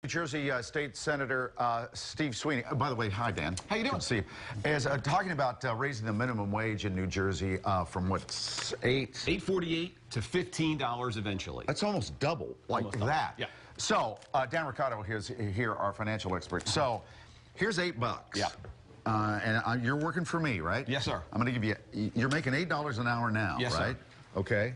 New Jersey State Senator Steve Sweeney. By the way, hi, Dan. How you doing? Good to see you. Is talking about raising the minimum wage in New Jersey from what, $8.48 to $15 eventually. That's almost double, like Almost double. that. Yeah. So Dan Ricardo is here, our financial expert. So here's $8. Yeah. And you're working for me, right? Yes, sir. I'm going to give you. You're making $8 an hour now, yes, right? Sir. Okay.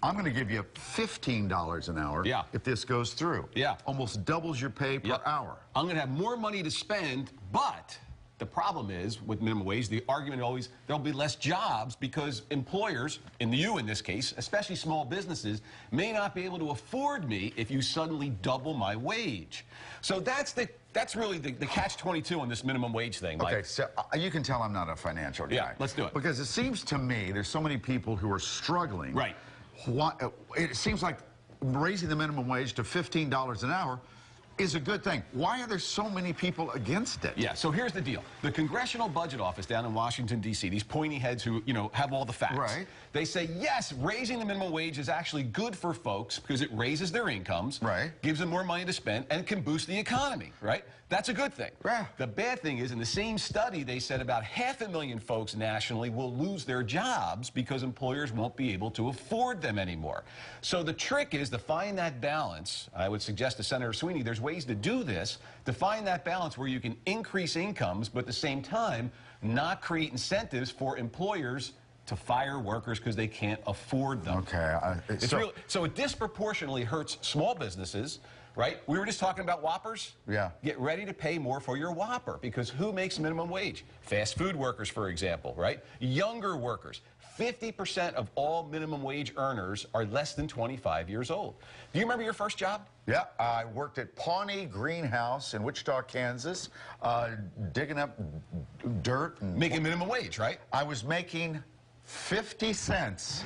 I'm going to give you $15 an hour if this goes through. Yeah. Almost doubles your pay per hour. I'm going to have more money to spend, but the problem is with minimum wage, the argument always, there'll be less jobs because employers, in this case, especially small businesses, may not be able to afford me if you suddenly double my wage. So that's really the catch-22 on this minimum wage thing, Mike. Okay, so you can tell I'm not a financial guy. Yeah, let's do it. Because it seems to me there's so many people who are struggling. Right. It seems like raising the minimum wage to $15 an hour is a good thing. Why are there so many people against it? Yeah, so here's the deal. The Congressional Budget Office down in Washington, D.C., these pointy heads who, have all the facts. Right. They say, yes, raising the minimum wage is actually good for folks because it raises their incomes, right, gives them more money to spend, and can boost the economy, right? That's a good thing. Yeah. The bad thing is, in the same study, they said about 500,000 folks nationally will lose their jobs because employers won't be able to afford them anymore. So the trick is to find that balance. I would suggest to Senator Sweeney, there's ways to do this, to find that balance where you can increase incomes, but at the same time, not create incentives for employers to fire workers because they can't afford them. Okay. So it disproportionately hurts small businesses, right? We were just talking about Whoppers. Yeah. Get ready to pay more for your Whopper because who makes minimum wage? Fast food workers, for example, right? Younger workers. 50% of all minimum wage earners are less than 25 years old. Do you remember your first job? Yeah, I worked at Pawnee Greenhouse in Wichita, Kansas, digging up dirt. And making minimum wage, right? I was making 50 cents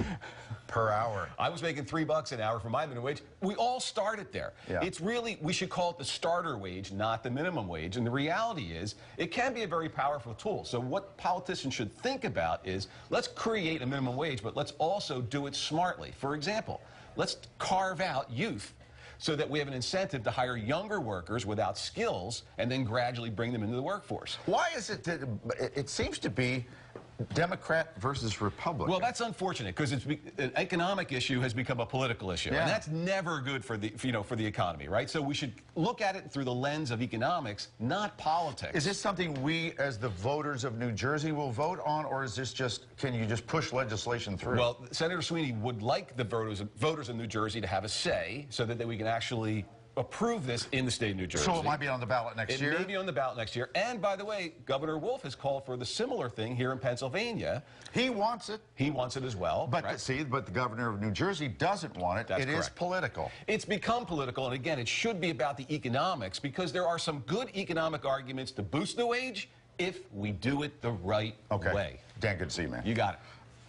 per hour. I was making $3 an hour for my minimum wage. We all started there. Yeah. It's really, we should call it the starter wage, not the minimum wage. And the reality is, it can be a very powerful tool. So what politicians should think about is, let's create a minimum wage, but let's also do it smartly. For example, let's carve out youth so that we have an incentive to hire younger workers without skills and then gradually bring them into the workforce. Why is it that it seems to be Democrat versus Republican? Well, that's unfortunate because an economic issue has become a political issue, and that's never good for the for the economy, right? So we should look at it through the lens of economics, not politics. Is this something we, as the voters of New Jersey, will vote on, or is this just, can you just push legislation through? Well, Senator Sweeney would like the voters of New Jersey to have a say, so that we can actually approve this in the state of New Jersey. So it might be on the ballot next year? It may be on the ballot next year. And by the way, Governor Wolf has called for the similar thing here in Pennsylvania. He wants it. He wants it as well. But right? but the governor of New Jersey doesn't want it. That's It correct. is political. It's become political, and again, it should be about the economics because there are some good economic arguments to boost the wage if we do it the right way. Dan, good to see you, man. You got it.